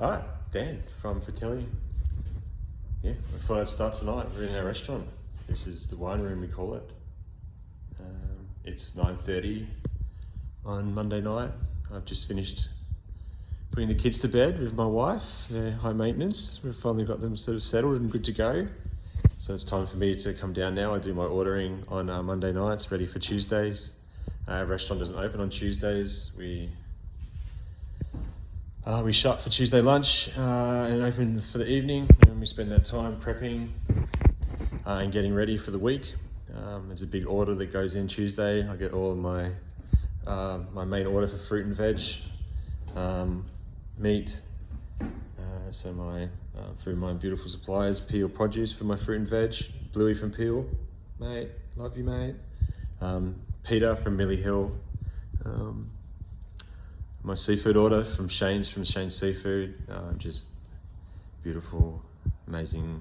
Alright, Dan from Fratelli. Yeah, I thought I'd start tonight. We're in our restaurant. This is the wine room, we call it. It's 9:30 on Monday night. I've just finished putting the kids to bed with my wife. They're high maintenance. We've finally got them sort of settled and good to go. So it's time for me to come down now. I do my ordering on Monday nights, ready for Tuesdays. Our restaurant doesn't open on Tuesdays. We shut for Tuesday lunch and open for the evening, and we spend that time prepping and getting ready for the week. There's a big order that goes in Tuesday. I get all of my main order for fruit and veg, meat, through my beautiful suppliers, Peel Produce for my fruit and veg, Bluey from Peel, mate, love you mate, Peter from Millie Hill, my seafood order from Shane's Seafood, just beautiful, amazing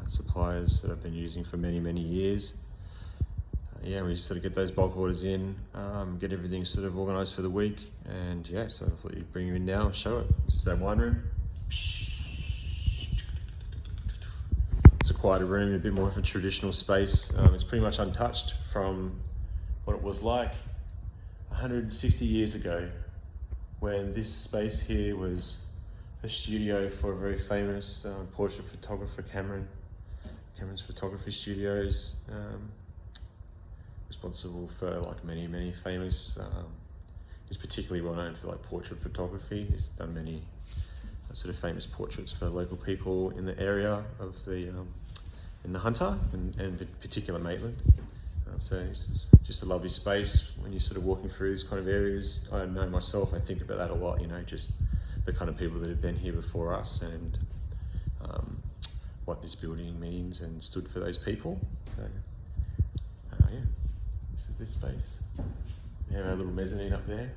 suppliers that I've been using for many, many years. Yeah, we sort of get those bulk orders in, get everything sort of organised for the week, and yeah, so I'll let you bring you in now and show it. This is our wine room. It's a quieter room, a bit more of a traditional space. It's pretty much untouched from what it was like 160 years ago, when this space here was a studio for a very famous portrait photographer, Cameron's Photography Studios. Responsible for like many, many famous, he's particularly well known for like portrait photography. He's done many sort of famous portraits for local people in the area of in the Hunter and in particular Maitland. So this is just a lovely space when you're sort of walking through these kind of areas. I know myself, I think about that a lot, you know, just the kind of people that have been here before us and what this building means and stood for those people. So yeah, this is this space. We have our little mezzanine up there,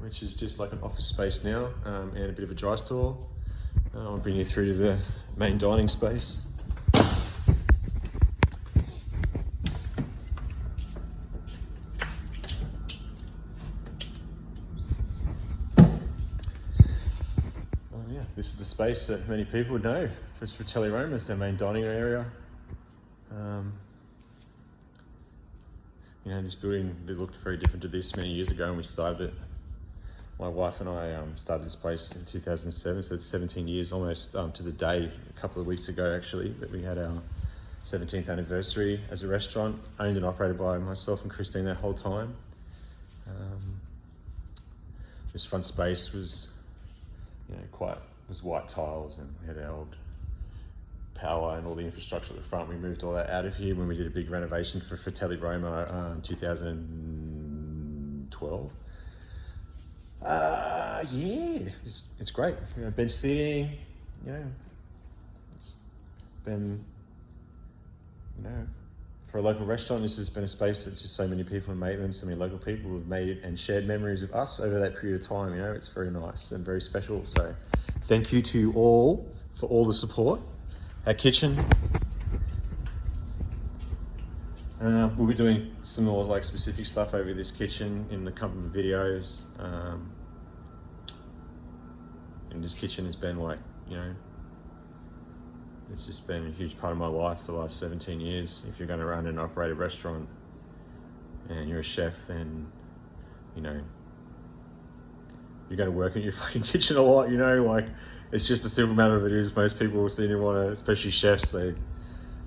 which is just like an office space now, and a bit of a dry store. I'll bring you through to the main dining space. This is the space that many people would know. It's Fratelli Roma, it's our main dining area. You know, this building looked very different to this many years ago when we started it. My wife and I started this place in 2007, so it's 17 years almost to the day, a couple of weeks ago actually, that we had our 17th anniversary as a restaurant, owned and operated by myself and Christine that whole time. This front space was, you know, was white tiles, and we had our old power and all the infrastructure at the front. We moved all that out of here when we did a big renovation for Fratelli Roma in 2012. Yeah, it's great. You know, bench seating, you know, it's been, you know, for a local restaurant, this has been a space that's just so many people in Maitland, so many local people have made and shared memories with us over that period of time. You know, it's very nice and very special. So thank you to all for all the support. Our kitchen. We'll be doing some more like specific stuff over this kitchen in the coming videos. And this kitchen has been like, you know, it's just been a huge part of my life for the last 17 years. If you're going to run and operate a restaurant and you're a chef, then, you know, you're going to work in your fucking kitchen a lot, you know, like it's just a simple matter of it is. Most people seem to want to, especially chefs, they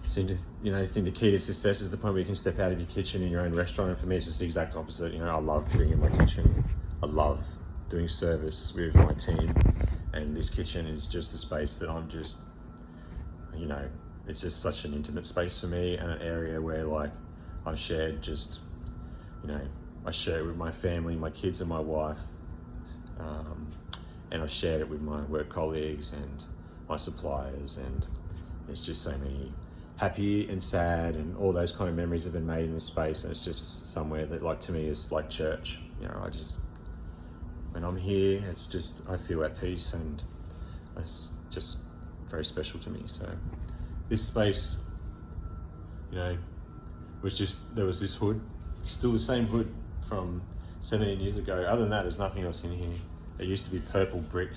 seem to, you know, think the key to success is the point where you can step out of your kitchen in your own restaurant. And for me, it's just the exact opposite. You know, I love being in my kitchen. I love doing service with my team. And this kitchen is just a space that I'm just, you know, it's just such an intimate space for me, and an area where like I've shared just, you know, I share it with my family, my kids and my wife. And I've shared it with my work colleagues and my suppliers, and there's just so many happy and sad and all those kind of memories have been made in this space. And it's just somewhere that, like, to me is like church. You know, when I'm here, it's just, I feel at peace, and it's just very special to me. So this space, you know, there was this hood, still the same hood from 17 years ago. Other than that, there's nothing else in here. It used to be purple brick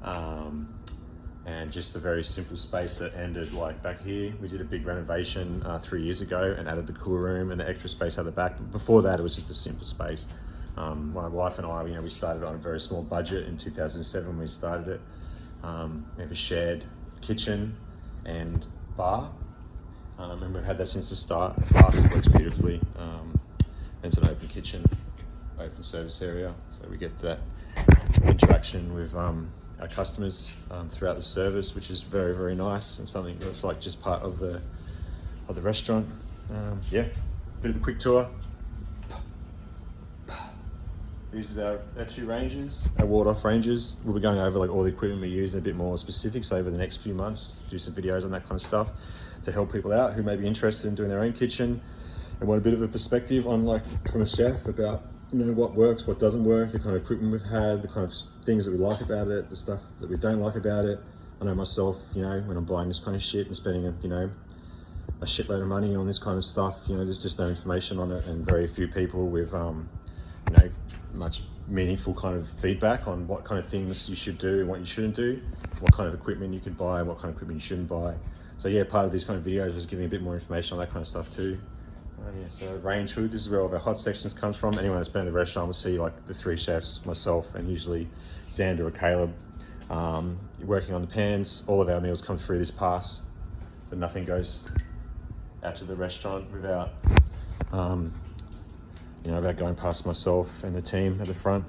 and just a very simple space that ended like back here. We did a big renovation 3 years ago and added the cool room and the extra space at the back. But before that, it was just a simple space. My wife and I, we started on a very small budget in 2007 when we started it. We have a shared kitchen and bar, and we've had that since the start. For us, it works beautifully. It's an open kitchen, open service area, so we get that interaction with our customers throughout the service, which is very, very nice, and something that's like just part of the restaurant. Yeah, bit of a quick tour. These are our two ranges, our walled-off ranges. We'll be going over like all the equipment we use and a bit more specifics over the next few months. Do some videos on that kind of stuff to help people out who may be interested in doing their own kitchen and want a bit of a perspective on, like, from a chef about, what works, what doesn't work, the kind of equipment we've had, the kind of things that we like about it, the stuff that we don't like about it. I know myself, when I'm buying this kind of shit and spending a shitload of money on this kind of stuff, there's just no information on it, and very few people with much meaningful kind of feedback on what kind of things you should do and what you shouldn't do, what kind of equipment you could buy and what kind of equipment you shouldn't buy. So yeah, part of these kind of videos is giving a bit more information on that kind of stuff too. So range hood, this is where all of our hot sections comes from. Anyone that's been in the restaurant will see like the three chefs, myself, and usually Xander or Caleb, working on the pans. All of our meals come through this pass, so nothing goes out to the restaurant without without going past myself and the team at the front.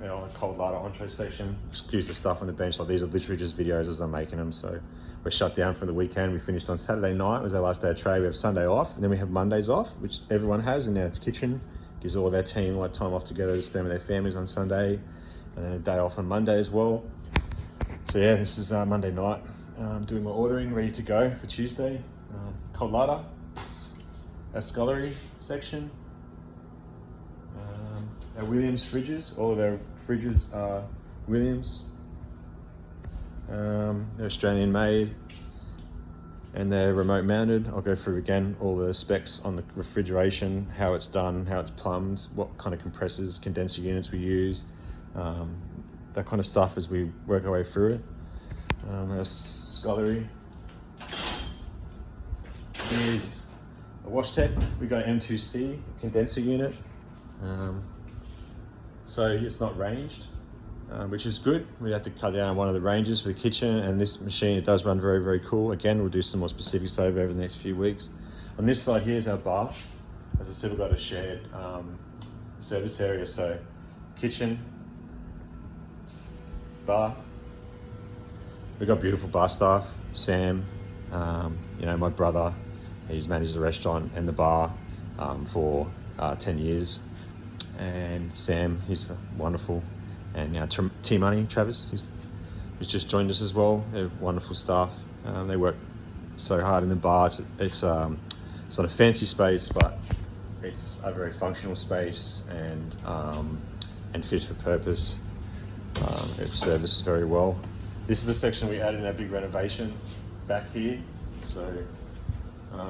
Our cold larder entree section, excuse the stuff on the bench. Like, these are literally just videos as I'm making them. So we're shut down for the weekend. We finished on Saturday night. It was our last day of trade. We have Sunday off, and then we have Mondays off, which everyone has in our kitchen. Gives all of our team like time off together to spend with their families on Sunday, and then a day off on Monday as well. So yeah, this is Monday night. Doing my ordering, ready to go for Tuesday. Cold larder, our scullery section. Our Williams fridges, all of our fridges are Williams. They're Australian made and they're remote mounted. I'll go through again all the specs on the refrigeration, how it's done, how it's plumbed, what kind of compressors, condenser units we use, that kind of stuff as we work our way through it. Our scullery is a wash tech. We got an M2C condenser unit. So it's not ranged, which is good. We have to cut down one of the ranges for the kitchen, and this machine, it does run very, very cool. Again, we'll do some more specifics over the next few weeks. On this side here is our bar. As I said, we've got a shared service area, so kitchen, bar. We've got beautiful bar staff. Sam, my brother, he's managed the restaurant and the bar for 10 years. And Sam, he's wonderful. And T-Money, Travis, he's just joined us as well. They're wonderful staff. They work so hard in the bar. It's not a fancy space, but it's a very functional space and fit for purpose. It serves very well. This is the section we added in our big renovation back here. So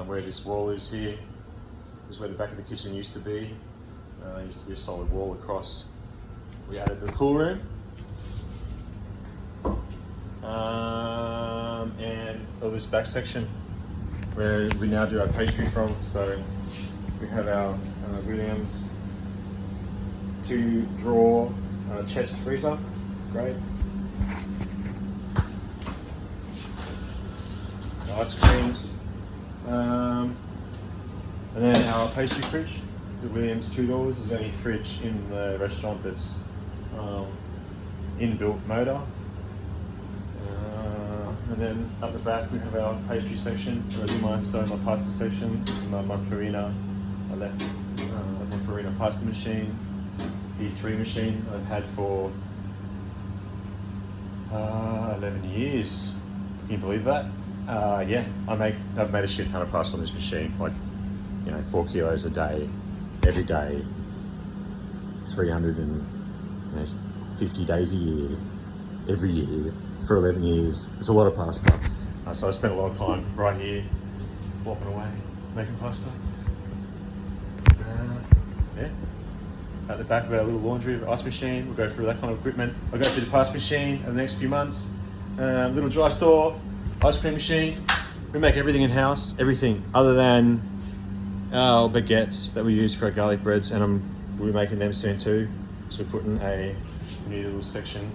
where this wall is here is where the back of the kitchen used to be. Used to be a solid wall across. We added the cool room and all this back section where we now do our pastry from. So we have our Williams 2-drawer chest freezer. Great. Ice creams, and then our pastry fridge. The Williams 2 doors is the only fridge in the restaurant that's inbuilt motor. And then up the back we have our pastry section. I do my pasta section. This is my Farina pasta machine, E3 machine I've had for 11 years. Can you believe that? Yeah, I've made a shit ton of pasta on this machine, like 4 kilos a day. Every day, 350 days a year, every year, for 11 years. It's a lot of pasta. So I spent a lot of time right here, walking away, making pasta. Yeah. At the back, we've got a little laundry, ice machine. We'll go through that kind of equipment. I'll go through the pasta machine over the next few months. Little dry store, ice cream machine. We make everything in-house, everything other than our baguettes that we use for our garlic breads, and we'll be making them soon too. So we're putting a new little section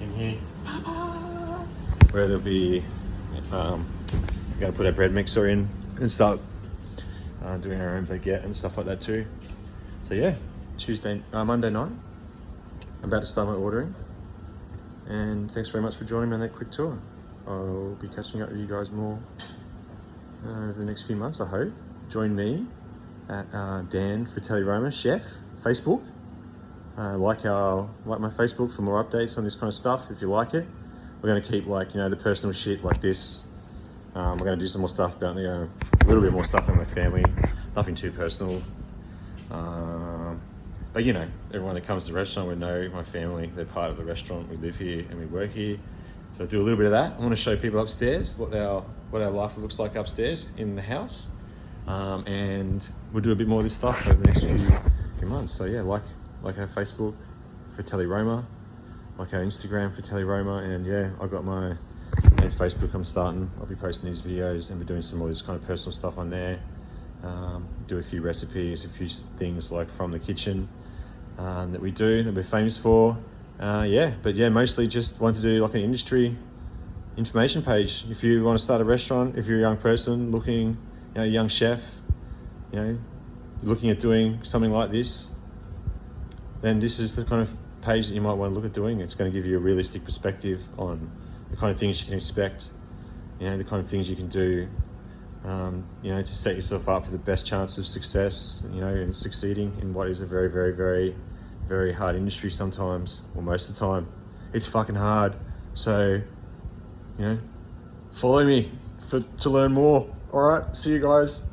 in here where there'll be, we're gonna put our bread mixer in and start doing our own baguette and stuff like that too. So yeah, Monday night, I'm about to start my ordering. And thanks very much for joining me on that quick tour. I'll be catching up with you guys more over the next few months, I hope. Join me at Dan Fratelli Roma Chef Facebook. Like my Facebook for more updates on this kind of stuff if you like it. We're going to keep the personal shit like this. We're going to do some more stuff about a little bit more stuff about my family. Nothing too personal. But everyone that comes to the restaurant would know my family. They're part of the restaurant. We live here and we work here. So I do a little bit of that. I want to show people upstairs what our life looks like upstairs in the house. And we'll do a bit more of this stuff over the next few months. So yeah, like our Facebook, Fratelli Roma, like our Instagram, Fratelli Roma, and yeah, I've got my main Facebook I'm starting. I'll be posting these videos and be doing some more of this kind of personal stuff on there. Do a few recipes, a few things like from the kitchen that we're famous for. Mostly just want to do like an industry information page. If you want to start a restaurant, if you're a young person looking, a young chef, looking at doing something like this, then this is the kind of page that you might want to look at doing. It's going to give you a realistic perspective on the kind of things you can expect, the kind of things you can do, to set yourself up for the best chance of success, and succeeding in what is a very, very, very, very hard industry sometimes, or most of the time. It's fucking hard. So, follow me to learn more. All right, see you guys.